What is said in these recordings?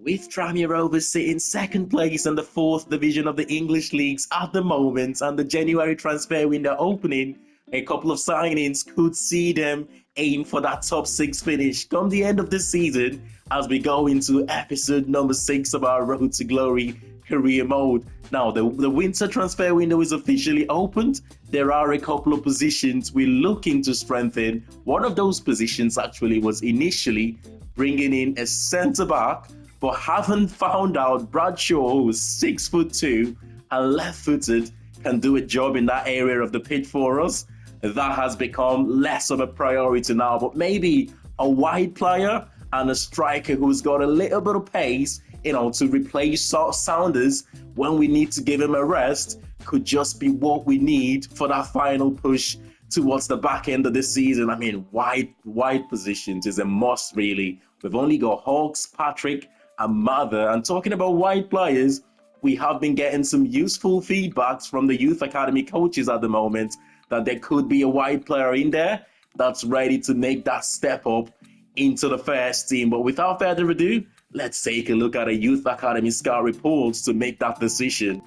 With Tranmere Rovers sitting second place in the 4th division of the English leagues at the moment, and the January transfer window opening, a couple of signings could see them aim for that top 6 finish come the end of this season as we go into episode number 6 of our Road to Glory career mode. Now, the winter transfer window is officially opened. There are a couple of positions we're looking to strengthen. One of those positions actually was initially bringing in a centre-back, but haven't found out Bradshaw, who's 6'2" and left-footed, can do a job in that area of the pitch for us. That has become less of a priority now, but maybe a wide player and a striker who's got a little bit of pace, to replace Saunders when we need to give him a rest, could just be what we need for that final push towards the back end of the season. I mean, wide positions is a must, really. We've only got Hawks, Patrick, and Mather. And talking about wide players, we have been getting some useful feedbacks from the youth academy coaches at the moment that there could be a wide player in there that's ready to make that step up into the first team. But without further ado, let's take a look at a youth academy scout reports to make that decision.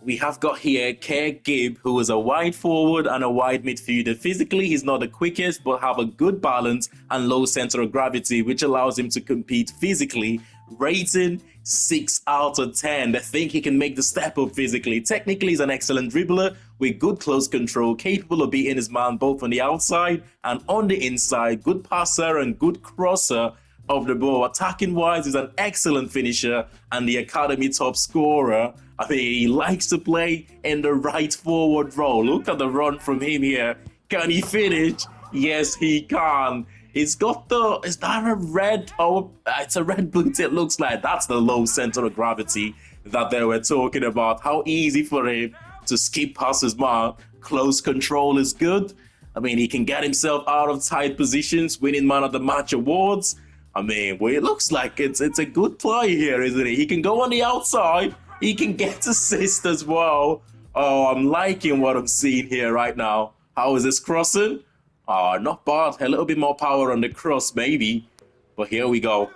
We have got here Kerr Gibb, who is a wide forward and a wide midfielder. Physically, he's not the quickest, but have a good balance and low center of gravity, which allows him to compete physically. Rating 6 out of 10. They think he can make the step up physically. Technically, he's an excellent dribbler with good close control, capable of beating his man both on the outside and on the inside. Good passer and good crosser of the ball. Attacking wise, he's an excellent finisher and the academy top scorer. I mean, he likes to play in the right forward role. Look at the run from him here. Can he finish? Yes, he can. He's got is that a red? Oh, it's a red boot, it looks like. That's the low center of gravity that they were talking about. How easy for him to skip past his man. Close control is good. I mean, he can get himself out of tight positions, winning man of the match awards. I mean, well, it looks like it's a good play here, isn't it? He can go on the outside. He can get assist as well. Oh, I'm liking what I'm seeing here right now. How is this crossing? Oh, not bad. A little bit more power on the cross, maybe. But here we go.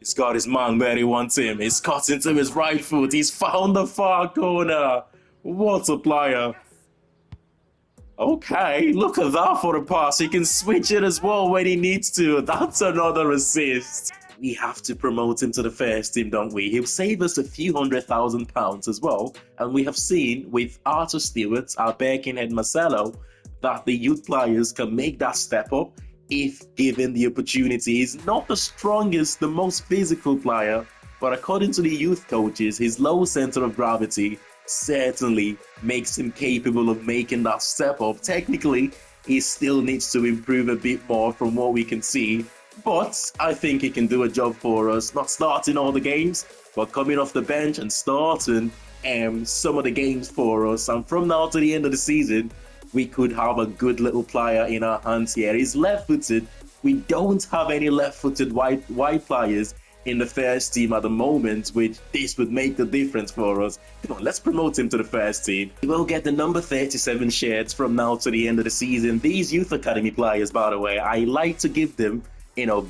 He's got his man where he wants him. He's cut into his right foot. He's found the far corner. What a player. Okay, look at that for a pass. He can switch it as well when he needs to. That's another assist. We have to promote him to the first team, don't we? He'll save us a few £100,000 as well. And we have seen with Arthur Stewart, our Birkenhead Marcelo, that the youth players can make that step up if given the opportunity. He's not the strongest, the most physical player, but according to the youth coaches, his low center of gravity certainly makes him capable of making that step up. Technically, he still needs to improve a bit more from what we can see, but I think he can do a job for us, not starting all the games, but coming off the bench and starting some of the games for us. And from now to the end of the season, we could have a good little player in our hands here. He's left-footed. We don't have any left-footed wide players in the first team at the moment, which this would make the difference for us. Come on, let's promote him to the first team. He will get the number 37 shirts from now to the end of the season. These youth academy players, by the way, I like to give them,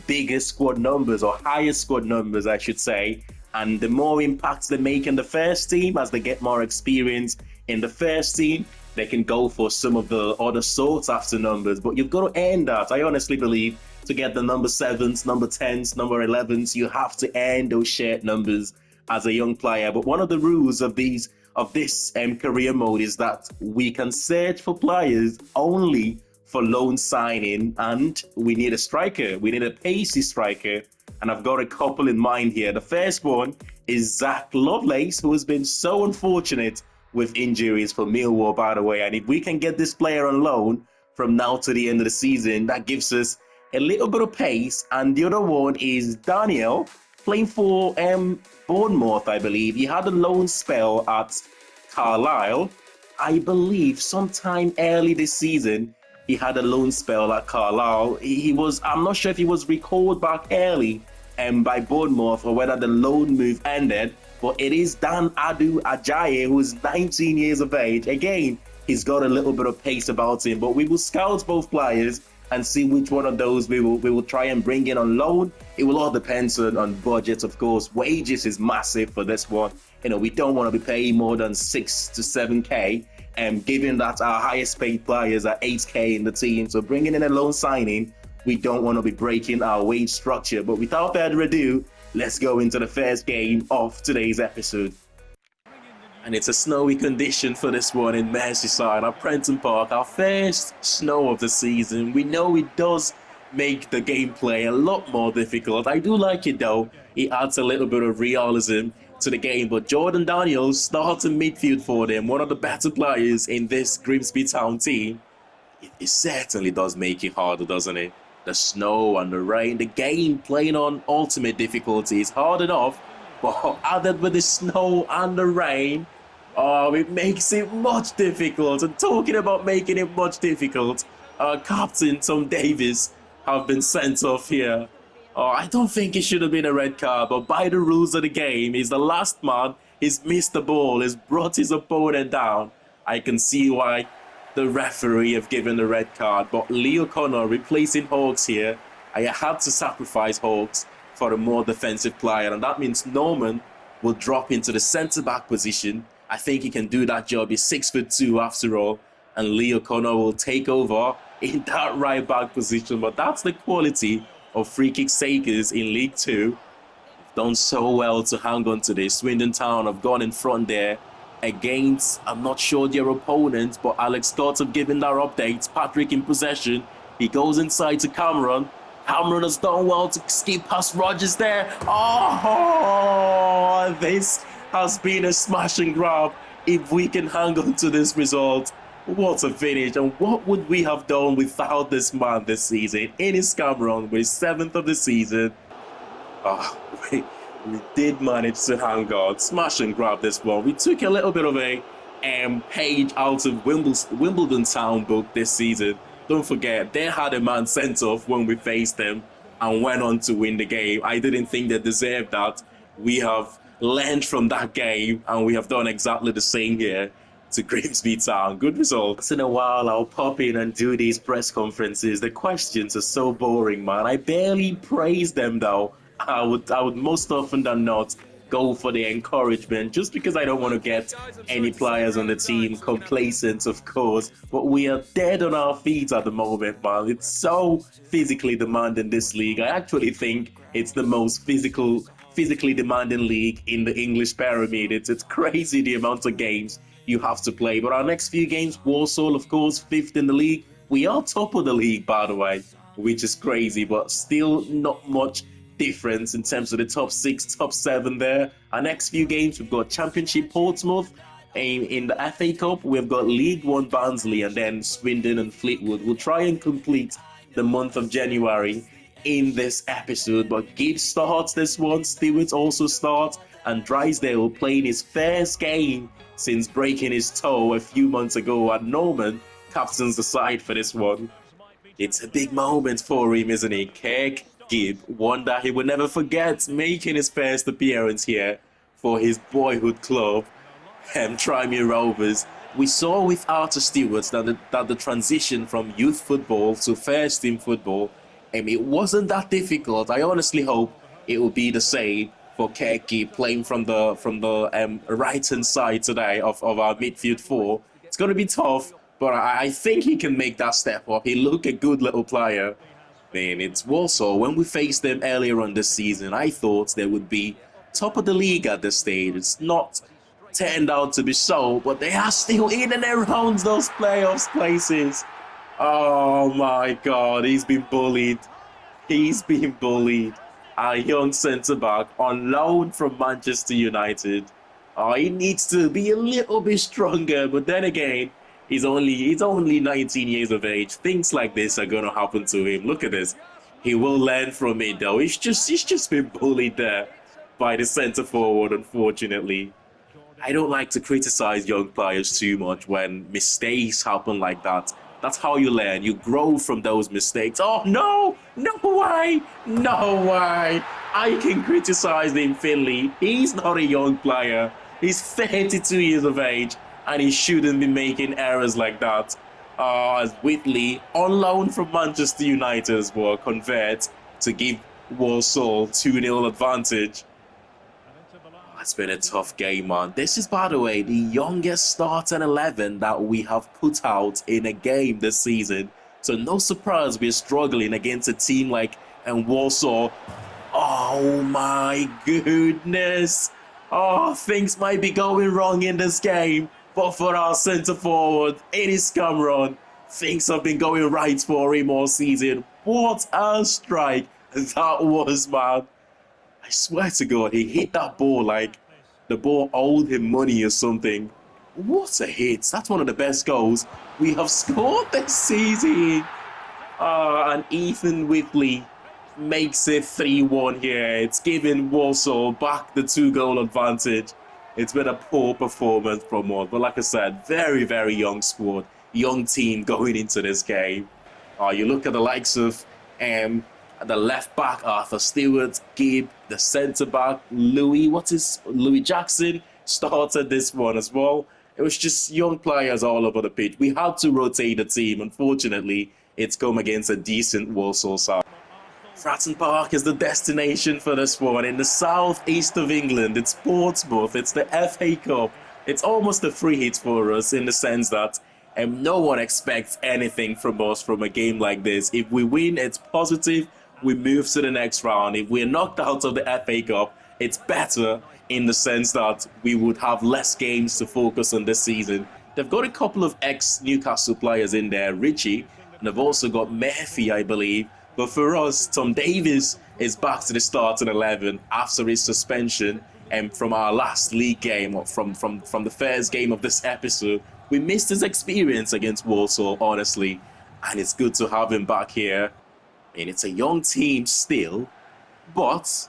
bigger squad numbers, or higher squad numbers, I should say. And the more impacts they make in the first team, as they get more experience in the first team, they can go for some of the other sought after numbers. But you've got to earn that. I honestly believe to get the number 7s, number 10s, number 11s, you have to earn those shirt numbers as a young player. But one of the rules of this career mode is that we can search for players only for loan signing, and we need a striker. We need a pacey striker, and I've got a couple in mind here. The first one is Zach Lovelace, who has been so unfortunate with injuries for Millwall, by the way. And if we can get this player on loan from now to the end of the season, that gives us a little bit of pace. And the other one is Daniel, playing for Bournemouth, I believe. He had a loan spell at Carlisle. I believe sometime early this season, he had a loan spell at Carlisle. I'm not sure if he was recalled back early by Bournemouth or whether the loan move ended. But it is Dan Adu Ajayi, who is 19 years of age. Again, he's got a little bit of pace about him, but we will scout both players and see which one of those we will try and bring in on loan. It will all depend on budgets, of course. Wages is massive for this one. We don't want to be paying more than 6 to 7k, and given that our highest paid players are 8k in the team, so bringing in a loan signing, we don't want to be breaking our wage structure. But without further ado, let's go into the first game of today's episode. And it's a snowy condition for this one in Merseyside at Prenton Park, our first snow of the season. We know it does make the gameplay a lot more difficult. I do like it though. It adds a little bit of realism to the game. But Jordan Daniels starting midfield for them, one of the better players in this Grimsby Town team. It certainly does make it harder, doesn't it? The snow and the rain, the game playing on ultimate difficulty is hard enough, but added with the snow and the rain, it makes it much difficult. And talking about making it much difficult, Captain Tom Davies have been sent off here. I don't think it should have been a red card, but by the rules of the game, he's the last man, he's missed the ball, he's brought his opponent down. I can see why the referee have given the red card, but Leo Connor replacing Hawks here. I had to sacrifice Hawks for a more defensive player, and that means Norman will drop into the centre-back position. I think he can do that job. He's 6'2" after all, and Leo Connor will take over in that right-back position. But that's the quality of free-kick takers in League 2. They've done so well to hang on to this. Swindon Town have gone in front there against, I'm not sure their opponent, but Alex Scott have given their updates. Patrick in possession. He goes inside to Cameron. Cameron has done well to skip past Rogers there. Oh, this has been a smash and grab. If we can hang on to this result, what a finish. And what would we have done without this man this season? Enis Cameron with his 7th of the season. We did manage to hang on, smash and grab this one. We took a little bit of a page out of Wimbledon Town book this season. Don't forget, they had a man sent off when we faced them and went on to win the game. I didn't think they deserved that. We have learned from that game and we have done exactly the same here to Grimsby Town. Good result. Once in a while, I'll pop in and do these press conferences. The questions are so boring, man. I barely praise them though. I would most often than not go for the encouragement, just because I don't want to get any players on the team complacent, of course. But we are dead on our feet at the moment, man. It's so physically demanding, this league. I actually think it's the most physically demanding league in the English pyramid. It's crazy the amount of games you have to play. But our next few games, Walsall, of course, 5th in the league. We are top of the league, by the way, which is crazy, but still not much difference in terms of the top 6, top 7 there. Our next few games, we've got Championship Portsmouth. In the FA Cup, we've got League 1 Barnsley and then Swindon and Fleetwood. We'll try and complete the month of January in this episode, but Gibbs starts this one, Stewart also starts, and Drysdale playing his first game since breaking his toe a few months ago, and Norman captains the side for this one. It's a big moment for him, isn't it? Kirk Gibb, one that he will never forget, making his first appearance here for his boyhood club, Tranmere Rovers. We saw with Arthur Stewart that the transition from youth football to first team football, it wasn't that difficult. I honestly hope it will be the same for Kirk Gibb playing from the right hand side today of our midfield 4. It's going to be tough, but I think he can make that step up. He looked a good little player. Man, it's Walsall. When we faced them earlier on this season, I thought they would be top of the league at this stage. It's not turned out to be so, but they are still in and around those playoffs places. Oh my God, he's been bullied. He's been bullied. Our young centre-back on loan from Manchester United. He needs to be a little bit stronger, but then again, he's only 19 years of age. Things like this are going to happen to him. Look at this. He will learn from it though. He's just been bullied there by the centre forward, unfortunately. I don't like to criticize young players too much when mistakes happen like that. That's how you learn. You grow from those mistakes. Oh no! No way! No way! I can criticize him, Finley. He's not a young player. He's 32 years of age and he shouldn't be making errors like that. As Whitley, on loan from Manchester United as well, converts to give Walsall 2-0 advantage. It's been a tough game, man. This is, by the way, the youngest starting 11 that we have put out in a game this season. So no surprise we're struggling against a team like Walsall. Oh my goodness. Oh, things might be going wrong in this game. But for our centre forward, it is Cameron. Things have been going right for him all season. What a strike that was, man. I swear to God, he hit that ball like the ball owed him money or something. What a hit. That's one of the best goals we have scored this season. And Ethan Whitley makes it 3-1 here. It's giving Walsall back the 2-goal advantage. It's been a poor performance from us. But like I said, very, very young squad, young team going into this game. You look at the likes of the left back, Arthur Stewart, Gibb, the centre back, Louis Jackson started this one as well. It was just young players all over the pitch. We had to rotate the team. Unfortunately, it's come against a decent Walsall side. Fratton Park is the destination for this one. In the southeast of England, it's Portsmouth, it's the FA Cup. It's almost a free hit for us in the sense that no one expects anything from us from a game like this. If we win, it's positive. We move to the next round. If we're knocked out of the FA Cup, it's better in the sense that we would have less games to focus on this season. They've got a couple of ex-Newcastle players in there, Richie, and they've also got Murphy, I believe. But for us, Tom Davies is back to the starting 11 after his suspension. And from our last league game, or from the first game of this episode, we missed his experience against Walsall, honestly. And it's good to have him back here. And it's a young team still, but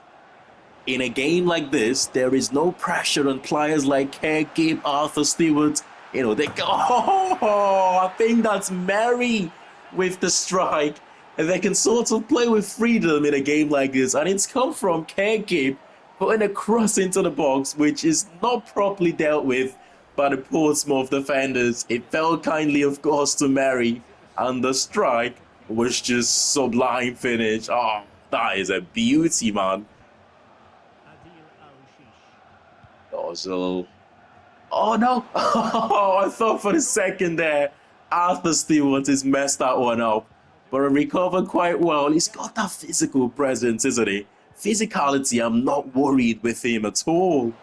in a game like this, there is no pressure on players like Kerr, Gibb, Arthur Stewart. You know, they go, oh, I think that's Mary with the strike. And they can sort of play with freedom in a game like this. And it's come from Kerr Gibb putting a cross into the box, which is not properly dealt with by the Portsmouth defenders. It fell kindly, of course, to Mary. And the strike was just sublime finish. Oh, that is a beauty, man. Also, oh no! Oh, I thought for a second there, Arthur Stewart has messed that one up. But he recovered quite well. He's got that physical presence, isn't he? Physicality, I'm not worried with him at all.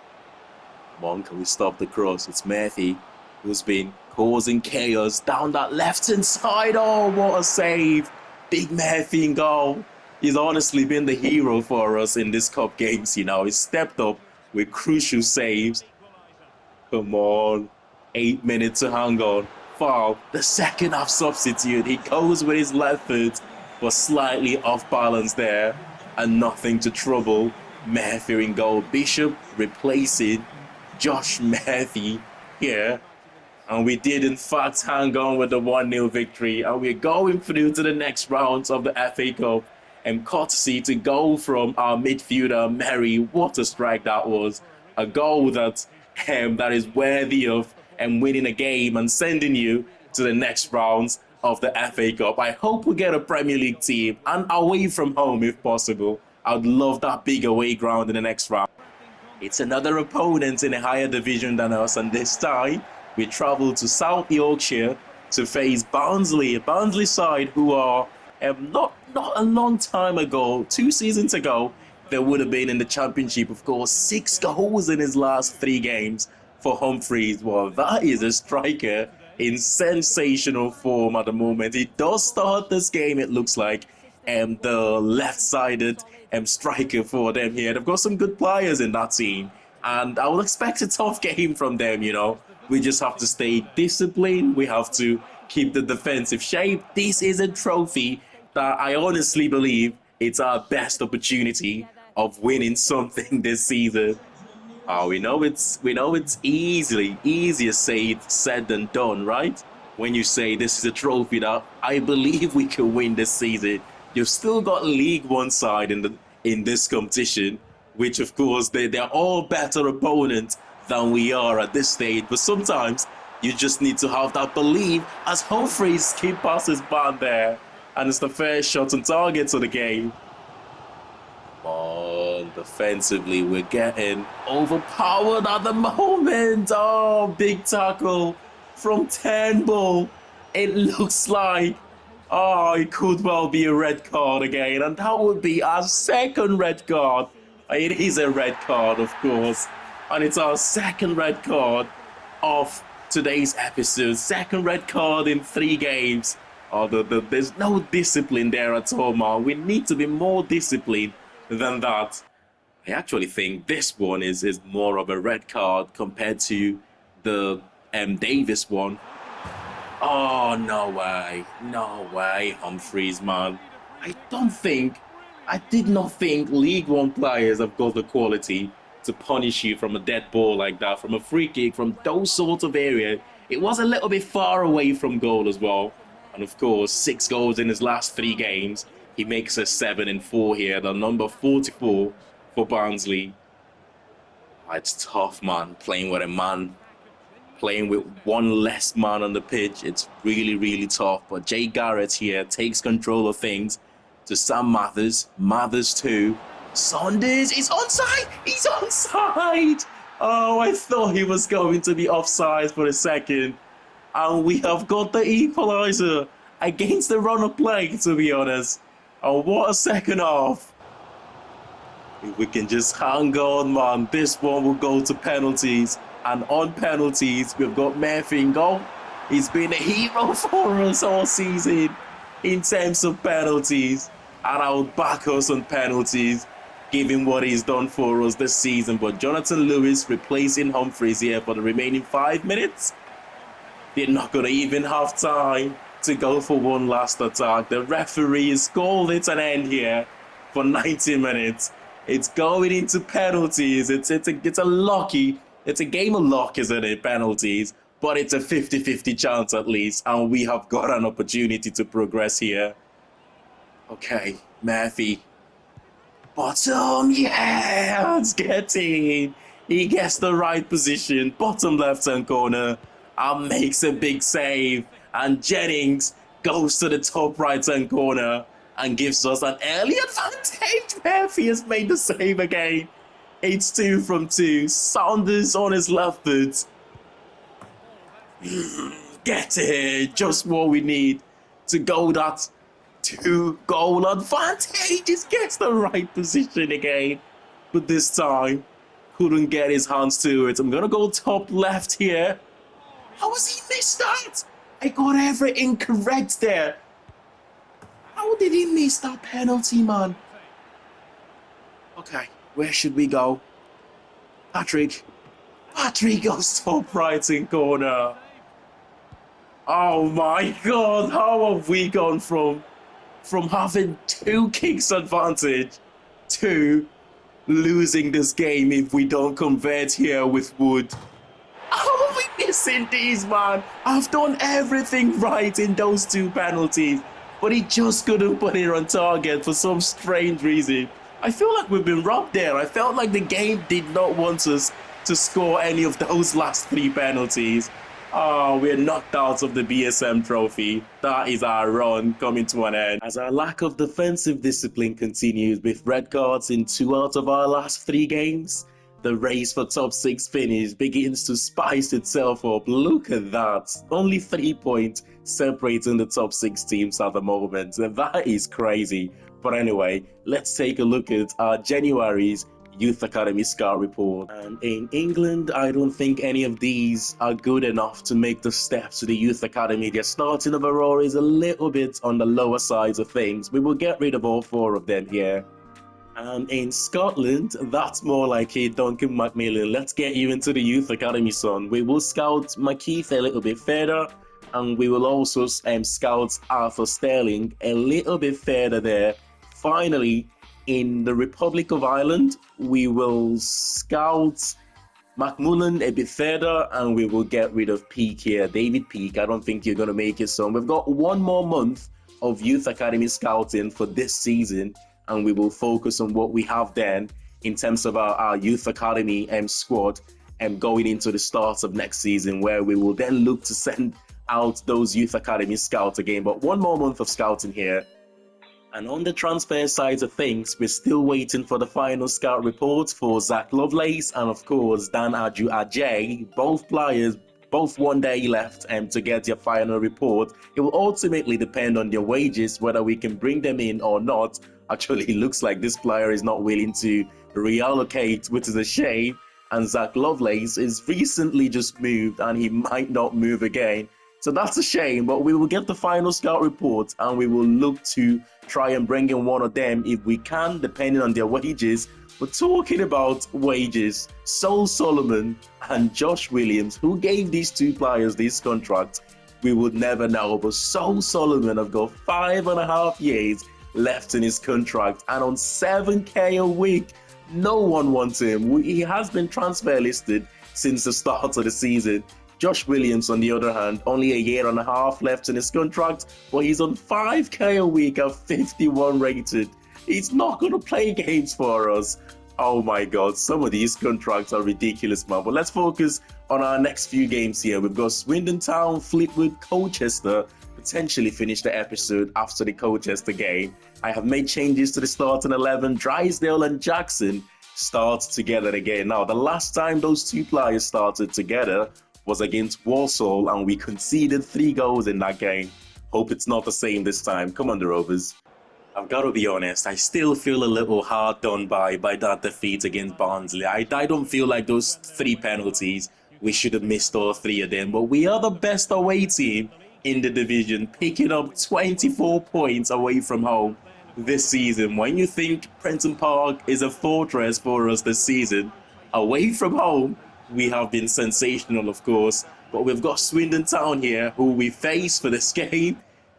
Come on, can we stop the cross? It's Murphy, who's been causing chaos down that left-hand side. Oh, what a save. Big Murphy in goal. He's honestly been the hero for us in this cup games, you know. He's stepped up with crucial saves. Come on. 8 minutes to hang on. Foul. The second half substitute. He goes with his left foot, but slightly off balance there. And nothing to trouble Murphy in goal. Bishop replacing Josh Murphy here. And we did, in fact, hang on with the 1-0 victory. And we're going through to the next rounds of the FA Cup. And courtesy to goal from our midfielder, Mary. What a strike that was. A goal that is worthy of winning a game and sending you to the next rounds of the FA Cup. I hope we get a Premier League team and away from home if possible. I'd love that big away ground in the next round. It's another opponent in a higher division than us, and this time we travel to South Yorkshire to face Barnsley, a Barnsley side who are not a long time ago, 2 seasons ago, they would have been in the Championship, of course. 6 goals in his last 3 games for Humphreys. Well, that is a striker in sensational form at the moment. He does start this game, it looks like, the left-sided striker for them here. They've got some good players in that team, and I will expect a tough game from them, you know. We just have to stay disciplined. We have to keep the defensive shape. This is a trophy that I honestly believe it's our best opportunity of winning something this season. We know it's easier said than done, right? When you say this is a trophy that I believe we can win this season. You've still got League One side in this competition, which of course they're all better opponents than we are at this stage. But sometimes You just need to have that belief as Humphreys skip past his man there. And it's the first shot on target of the game. Oh, defensively, we're getting overpowered at the moment. Oh, big tackle from Turnbull. It looks like, oh, it could well be a red card again. And that would be our second red card. It is a red card, of course. And it's our second red card of today's episode. Second red card in 3 games. Oh, there's no discipline there at all, man. We need to be more disciplined than that. I actually think this one is more of a red card compared to the Davis one. Oh, no way, Humphreys, man. I did not think League One players have got the quality to punish you from a dead ball like that, from a free kick, from those sorts of areas. It was a little bit far away from goal as well. And of course, 6 goals in his last 3 games. He makes us 7 and 4 here, the number 44 for Barnsley. It's tough, man, playing with a man. Playing with one less man on the pitch, it's really, really tough. But Jay Garrett here takes control of things to Sam Mathers. Mathers too. Saunders is onside! He's onside! Oh, I thought he was going to be offside for a second. And we have got the equaliser against the run of play, to be honest. Oh, what a second half. If we can just hang on, man, this one will go to penalties. And on penalties, we've got Murphy in goal. He's been a hero for us all season in terms of penalties. And I would back us on penalties, given what he's done for us this season. But Jonathan Lewis replacing Humphreys here for the remaining 5 minutes. They're not going to even have time to go for one last attack. The referee has called it an end here for 90 minutes. It's going into penalties. It's a game of luck, isn't it? Penalties. But it's a 50-50 chance at least. And we have got an opportunity to progress here. Okay, Murphy. Bottom, yeah, let's get in. He gets the right position, bottom left-hand corner, and makes a big save. And Jennings goes to the top right-hand corner and gives us an early advantage. Murphy has made the save again. It's 2 from 2. Saunders on his left foot. Get it. Just what we need to go that 2-goal advantage. He gets the right position again. But this time, couldn't get his hands to it. I'm going to go top left here. How has he missed that? I got everything correct there. How did he miss that penalty, man? Okay, where should we go? Patrick goes top right-hand corner. Oh my God, how have we gone from having 2 kicks advantage to losing this game if we don't convert here with Wood? How are we missing these, man? I've done everything right in those 2 penalties, but he just couldn't put it on target for some strange reason. I feel like we've been robbed there. I felt like the game did not want us to score any of those last 3 penalties. Oh, we're knocked out of the BSM trophy. That is our run coming to an end. As our lack of defensive discipline continues with red cards in 2 out of our last 3 games, the race for top 6 finish begins to spice itself up. Look at that. Only 3 points separating the top 6 teams at the moment. That is crazy. But anyway, let's take a look at our January's Youth Academy Scout Report. And in England, I don't think any of these are good enough to make the step to the Youth Academy. Their starting overall is a little bit on the lower side of things. We will get rid of all 4 of them here. And in Scotland, that's more like a Duncan Macmillan. Let's get you into the Youth Academy, son. We will scout McKeith a little bit further, and we will also scout Arthur Sterling a little bit further there. Finally, in the Republic of Ireland, we will scout McMullen a bit further, and we will get rid of Peake here. David Peake, I don't think you're going to make it, son. We've got 1 more month of Youth Academy scouting for this season, and we will focus on what we have then in terms of our Youth Academy squad going into the start of next season, where we will then look to send out those youth academy scouts again. But one more month of scouting here. And on the transfer side of things, we're still waiting for the final scout report for Zach Lovelace and, of course, Dan Ajay. Both players, both 1 day left to get their final report. It will ultimately depend on their wages, whether we can bring them in or not. Actually, it looks like this player is not willing to reallocate, which is a shame. And Zach Lovelace is recently just moved, and he might not move again. So that's a shame, but we will get the final scout report and we will look to try and bring in one of them if we can, depending on their wages. We're talking about wages. Sol Solomon and Josh Williams, who gave these two players this contract, we would never know. But Sol Solomon have got 5.5 years left in his contract and on 7K a week. No one wants him. He has been transfer listed since the start of the season. Josh Williams, on the other hand, only a year and a half left in his contract, but he's on 5K a week at 51 rated. He's not going to play games for us. Oh my God, some of these contracts are ridiculous, man. But let's focus on our next few games here. We've got Swindon Town, Fleetwood, Colchester. Potentially finish the episode after the Colchester game. I have made changes to the starting 11. Drysdale and Jackson start together again. Now, the last time those two players started together was against Walsall, and we conceded 3 goals in that game. Hope it's not the same this time. Come on, the Rovers. I've got to be honest, I still feel a little hard done by that defeat against Barnsley. I don't feel like those 3 penalties, we should have missed all 3 of them. But we are the best away team in the division, picking up 24 points away from home this season. When you think Prenton Park is a fortress for us this season, away from home, we have been sensational, of course, but we've got Swindon Town here, who we face for this game.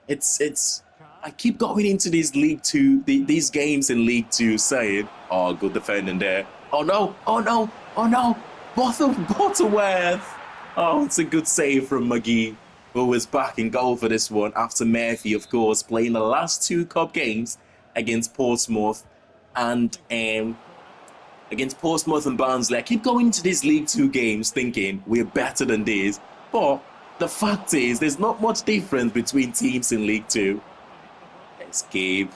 I keep going into these League Two, these games in League Two, saying, "Oh, good defending there. Oh no! Oh no! Oh no! Butterworth! Oh, it's a good save from McGee, who was back in goal for this one after Murphy, of course, playing the last 2 cup games against Portsmouth and Barnsley. I keep going into these League 2 games thinking we're better than this. But the fact is, there's not much difference between teams in League 2. There's Gabe.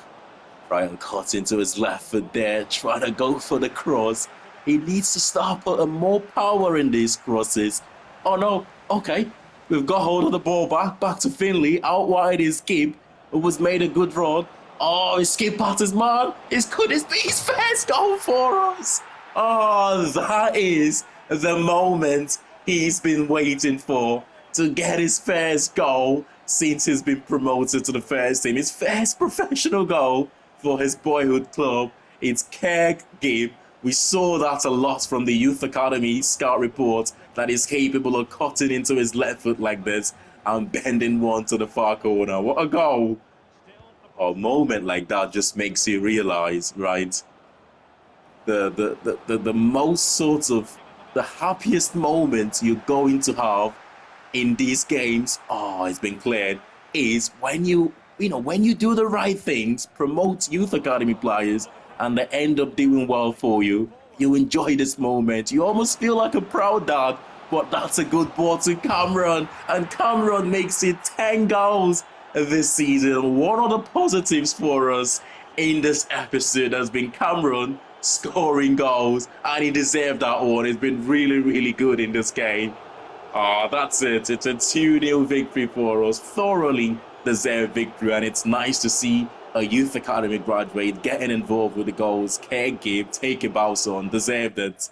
Brian cut into his left foot there, trying to go for the cross. He needs to start putting more power in these crosses. Oh no, okay. We've got hold of the ball back to Finley. Out wide is Skip, who was made a good run. Oh, Skip at his man. Could this be his first goal for us? Oh, that is the moment he's been waiting for, to get his first goal since he's been promoted to the first team. His first professional goal for his boyhood club. It's Kerg Gibb. We saw that a lot from the Youth Academy scout report, that he's capable of cutting into his left foot like this and bending one to the far corner. What a goal! A moment like that just makes you realize, right? The most sort of the happiest moment you're going to have in these games, it's been cleared, is when when you do the right things, promote youth academy players, and they end up doing well for you. You enjoy this moment. You almost feel like a proud dad. But that's a good ball to Cameron, and Cameron makes it 10 goals this season. One of the positives for us in this episode has been Cameron scoring goals, and he deserved that one. He's been really, really good in this game. That's it. It's a 2-0 victory for us. Thoroughly deserved victory, and it's nice to see a youth academy graduate getting involved with the goals. Kerg Gibb, take a bow on, deserved it.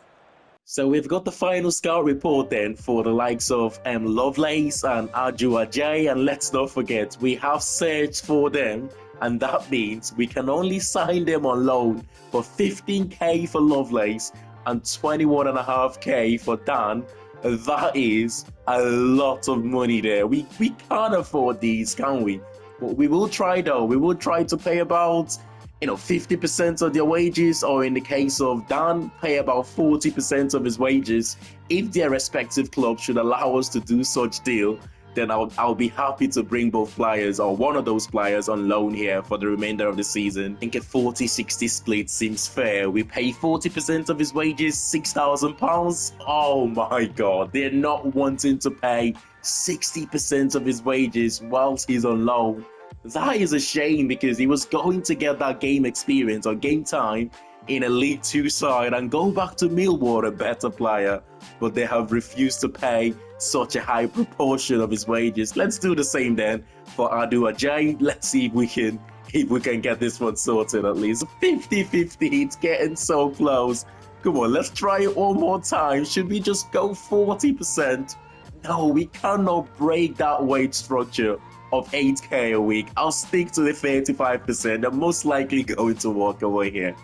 So we've got the final scout report then for the likes of Lovelace and Ajay, and let's not forget, we have searched for them, and that means we can only sign them on loan for 15k for Lovelace and 21.5k for Dan. That is a lot of money there. We can't afford these, can we? But we will try though. We will try to pay about 50% of their wages, or in the case of Dan, pay about 40% of his wages if their respective clubs should allow us to do such deal. then I'll be happy to bring both players or one of those players on loan here for the remainder of the season. I think a 40-60 split seems fair. We pay 40% of his wages, £6,000. Oh my God, they're not wanting to pay 60% of his wages whilst he's on loan. That is a shame because he was going to get that game experience or game time in a League Two side and go back to Millwall a better player, but they have refused to pay such a high proportion of his wages. Let's do the same then for Adu Ajay. Let's see if we can get this one sorted at least. 50-50, it's getting so close. Come on, let's try it one more time. Should we just go 40%? No, we cannot break that wage structure of 8k a week. I'll stick to the 35%. I'm most likely going to walk away here.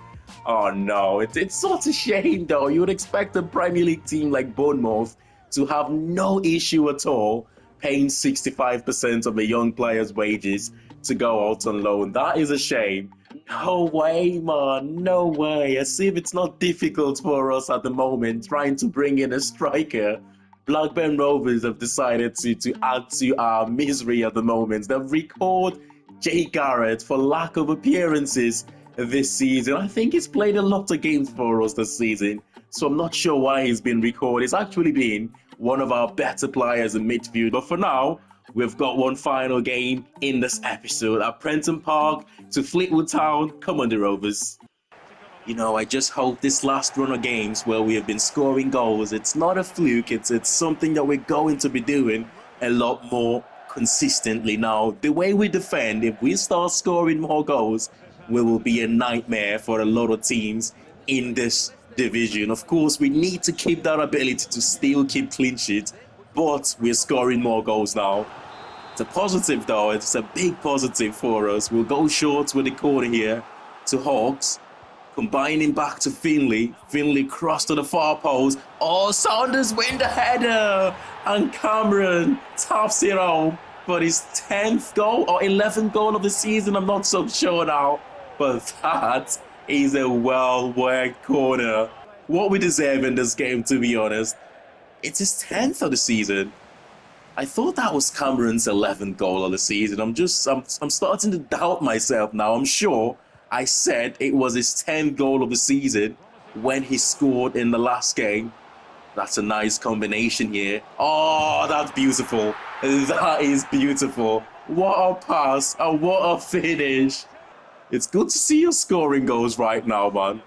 Oh no, it's such a shame though. You would expect a Premier League team like Bournemouth to have no issue at all paying 65% of a young player's wages to go out on loan. That is a shame. No way, man. No way. As if it's not difficult for us at the moment trying to bring in a striker. Blackburn Rovers have decided to add to our misery at the moment. They've recalled Jay Garrett for lack of appearances this season. I think he's played a lot of games for us this season, so I'm not sure why he's been recalled. He's actually been one of our better players in midfield. But for now, we've got one final game in this episode at Prenton Park to Fleetwood Town. Come on, the Rovers. You know, I just hope this last run of games where we have been scoring goals, it's not a fluke, it's something that we're going to be doing a lot more consistently. Now, the way we defend, if we start scoring more goals, we will be a nightmare for a lot of teams in this division. Of course, we need to keep that ability to still keep clean sheets, but we're scoring more goals now. It's a positive though, it's a big positive for us. We'll go short with the corner here to Hawks. Combining back to Finley. Finley crossed to the far post. Oh, Saunders win the header. And Cameron taps it home for his 10th goal or 11th goal of the season. I'm not so sure now. But that is a well-worked corner. What we deserve in this game, to be honest. It's his 10th of the season. I thought that was Cameron's 11th goal of the season. I'm starting to doubt myself now. I'm sure I said it was his 10th goal of the season when he scored in the last game. That's a nice combination here. Oh, that's beautiful. That is beautiful. What a pass and what a finish. It's good to see you scoring goals right now, man.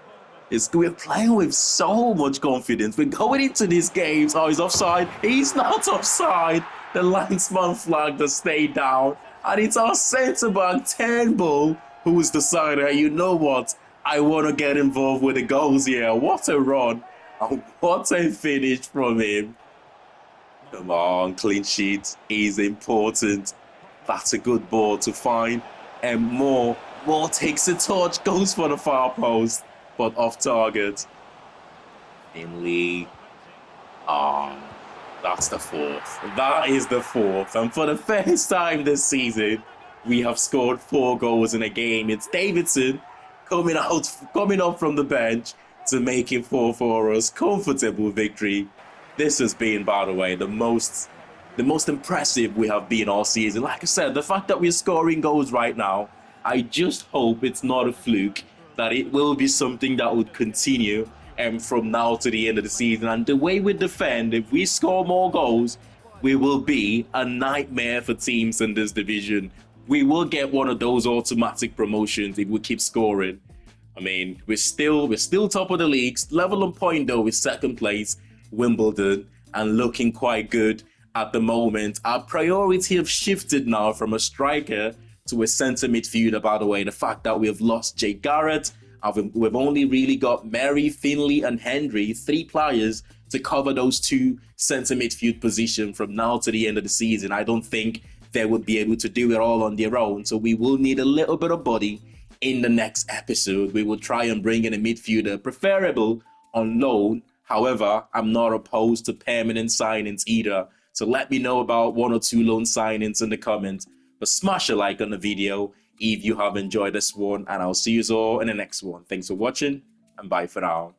We're playing with so much confidence. We're going into these games. Oh, he's offside. He's not offside. The linesman flag has stayed down. And it's our centre-back, Turnbull, who's decided, you know what? I want to get involved with the goals here. What a run. And what a finish from him. Come on, clean sheet is important. That's a good ball to find. And Moore takes a touch, goes for the far post, but off target. Finley. That's the fourth. That is the fourth. And for the first time this season, we have scored 4 goals in a game. It's Davidson coming up from the bench to make it 4 for us. Comfortable victory. This has been, by the way, the most impressive we have been all season. Like I said, the fact that we're scoring goals right now, I just hope it's not a fluke, that it will be something that would continue from now to the end of the season. And the way we defend, if we score more goals, we will be a nightmare for teams in this division. We will get one of those automatic promotions if we keep scoring. I mean, we're still top of the league, level on point though with second place, Wimbledon, and looking quite good at the moment. Our priority have shifted now from a striker to a centre midfielder, by the way. The fact that we have lost Jay Garrett, we've only really got Mary, Finley and Henry, 3 players to cover those 2 centre midfield positions from now to the end of the season. I don't think they would be able to do it all on their own. So we will need a little bit of body in the next episode. We will try and bring in a midfielder, preferable on loan. However, I'm not opposed to permanent signings either. So let me know about 1 or 2 loan signings in the comments. But smash a like on the video if you have enjoyed this one. And I'll see you all in the next one. Thanks for watching and bye for now.